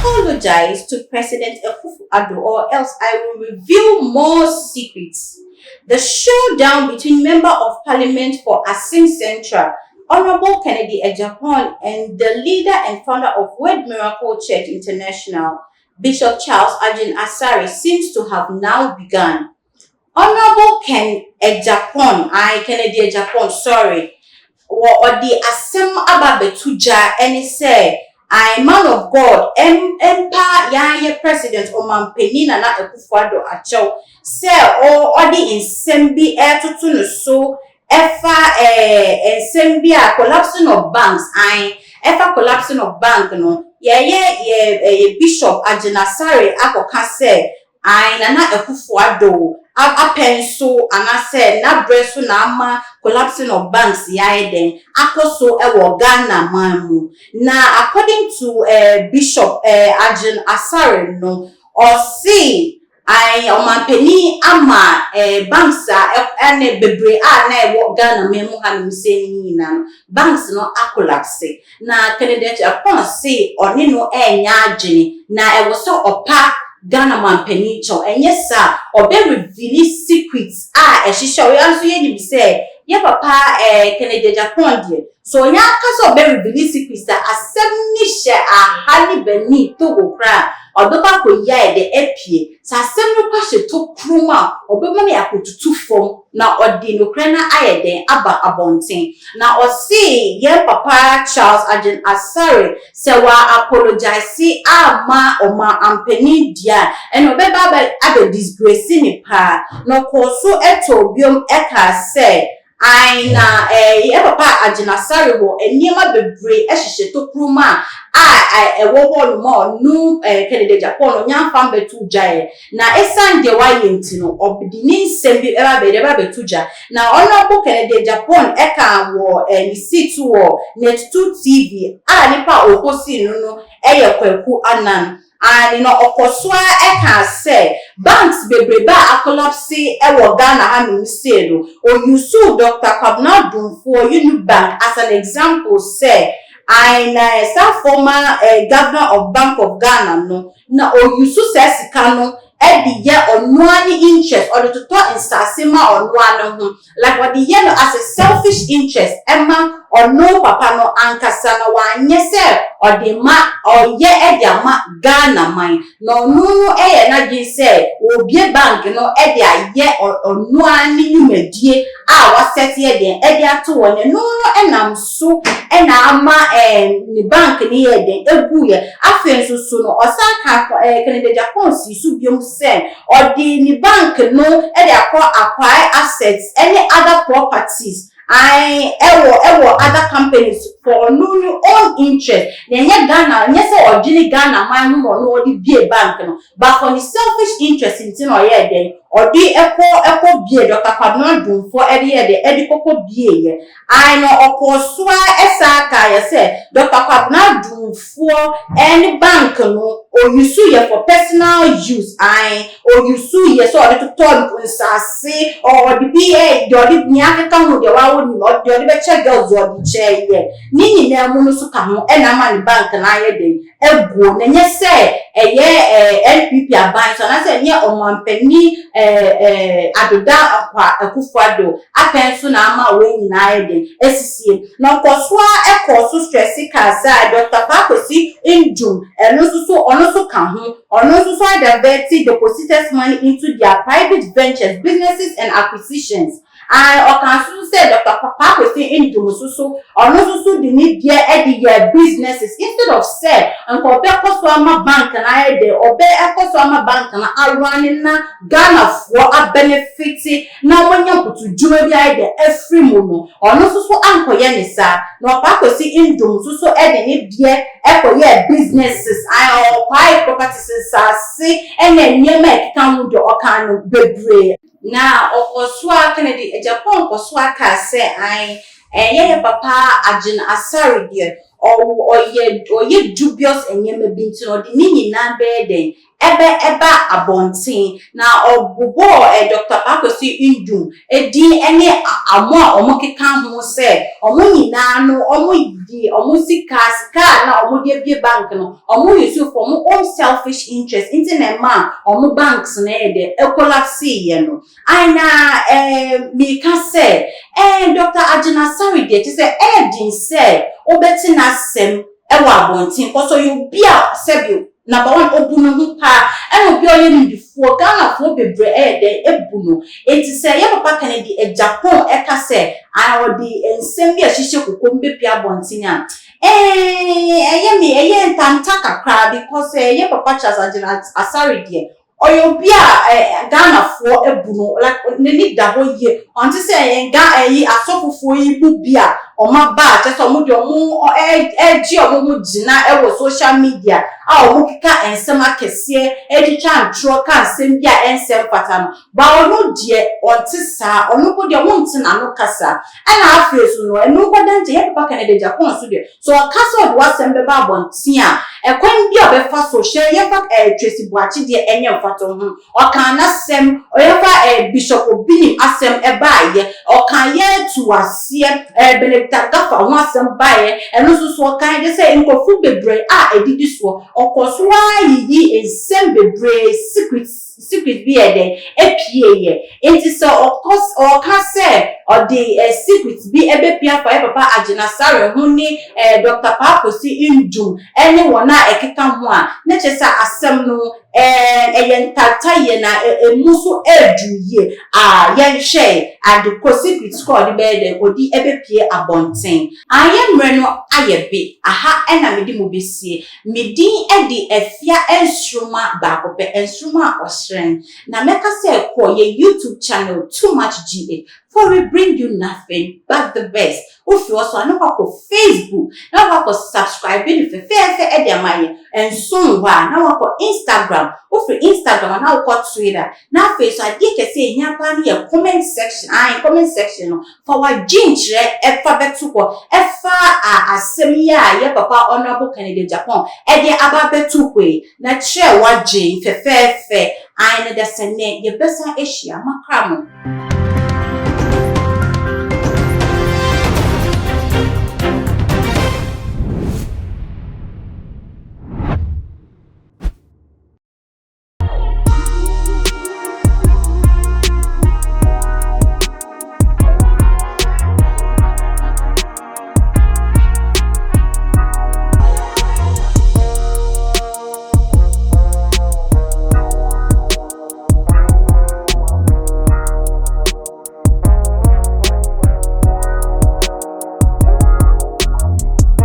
apologize to President Akufo-Addo or else I will reveal more secrets. The showdown between Member of Parliament for Asin Central, Honorable Kennedy Ejapon, and the leader and founder of Word Miracle Church International, Bishop Charles Ajin Asare, seems to have now begun. Honorable Kennedy Ejapon, sorry, or the Asem Ababetuja, and say, I man of God, Empa Yaya President Oman Penina na Akufo-Addo Acho, say or the insembi to so efa insembi a collapsing of banks, efa collapsing of bank no, Bishop Ajin Asare akoka say, Nana Akufo-Addo apenso anase na breso na ama collapsing of banks yaeden akoso ewo Ghana mamu na according to Bishop Ajin Asare no or see omanpeni ama banks ene bebre na ewo Ghana memu hanu seni na banks no collapse na Kennedy Ejapon say oni no enya agene na ewo so opa Ghana man penicho and yes sir or be reveal secrets eshisha we also ye say ye papa Kennedy Ejapon die so nya kaso be reveal secrets that asem ni she ahali beni to go kra odoba ko ya de epie sa asem no kwa she to kruma obema me akotutu fom na odi no kra na ayeden aba abonten na o see ye papa Charles Ajin Asare se wa apologize ama oma ampeni dia eno beba abe disgrace ni pa no koso eto biom eka se na ye papa Ajin Asare wo eniema bebre ehihye to kruma ewo holu mo nu Kennedy Ejapon nyamfa betuja na esan de wayenti no obidi ni nsem bi eba betuja na Honorable Kennedy Ejapon eka wo ni seat wo Net2 TV nipa okosi no eye kwaku anan no okoswa eka say banks bebreba collapse ewo Ghana hanu say no oyusu Dr. Kwabena Dumfuo Unibank as an example say former governor of Bank of Ghana no na oyusu sesika no the year on one interest or the total instasima on one like what the year no as a selfish interest emma or no papa no ankasa no one yes or the ma or ye ma Ghana mine no na gi say obi bank no ye or no ani medie was set here then ato one no enam so ama ni bank ni den egu ye afen so no osaka Kennedy Ejapon si su biom say or the bank no acquire assets any other properties ewo other companies for no own interest then Ghana say or Ghana man no the bank no but for the selfish interest in no ye then or the echo bie Dr. Kwabena Dumfuo the koko bie no okoswa esaka ye say Dr. Kwabena Dumfuo any bank no or you sue ye for personal use or you sue ye so the turn say or the BA the nyaka no the wa or the beche girls or the chair ye ni na mu so ka ho na man bank na ye den ego na nye say NPP aban so na say nye omanpani Adoda Akufo-Addo apenso na ama we nyina eden esisie na nkoswa ekoso stressi kaza Dr. Pakwesi Indum ono so ka ho ono so divert depositors money into their private ventures businesses and acquisitions or can say Dr. Pakwesi Indum ono so the need their businesses instead of say nko be koso ama bank na ede obe ekoso ama bank na arwani na Ghana for benefit na wanya putu jume bi aide every mono ono so ankoye ni sa na Pakwesi Indum ede ni die ekoye businesses or quiet properties say nyema ekika mu de okano bebre na okoswa Kennedy Ejapon okoswa ka say ye papa Ajin Asare die or ye dubious nyema bi ntino de ni nyina be den eba abontin na obubo Dr. Pakosi Indum edi ene amo a omokeka ho se omo nyina no omo di omo sika na omo de bank no omo yusu for omo own selfish interest into na ma omo banks na de collapse ye no aina mi ka se Dr. Agina Sari de say din say obeti na sem ewa abontin koso you bia sebio number one obunu hu pa obi oye ni before Ghana fo bebre de ebunu enti say ye papa Kennedy Japan eka say I odi ensem bi ahihye kokombe pia abontin a eye ntanta kakra because ye papa Charles Agina Asari de oyo bia Ghana fo ebunu like neni da ho ye onti say ga asofofo yi bu bia oma ba che so mo de omo eji omo gina ewo social media a omo kika ensem akese editwa ntro ka ensem bia ensem patano ba onu de onti sa onu ko de wonti na no kasa ana afresu no enu ko dante ye papa Kennedy Japan so de so kasa de wasem be ba bontin a ekwan bia obefa social ye fa Tracy Boachi de enye mfato ho okan na sem oyefa Bishop Obini asem ebaye okan ye tuase Tagafa ho asem bae eno so kan de say nkofu bebre edidi so okoso ayi ensem bebre secret bi ede epieye enti so oka say the secret bi ebepia for papa Agina Sari ho ni Dr. Pakosi Indum ene wona ekeka ho a na chesa asem no eyentata ye na emuso eduye yenhwe and ko secret squad be de odi ebepie abonten ayemre no ayebe aha ena medi mo besie medi edi efia ensroma ba ko pe ensroma osren na meka se ko ye YouTube channel Too Much GA for we bring you nothing but the best. If you also know how Facebook, now how subscribe if you fair ediamaye and soon now how Instagram, if you Instagram now how Twitter. Now face I dey say nyapa ni comment section, comment section for our jinjre efa betuko efa asemia ye papa Honorable Kennedy Japan e dey aba betukwe na share wa jin fe I na the sene ye besa Asia makramo.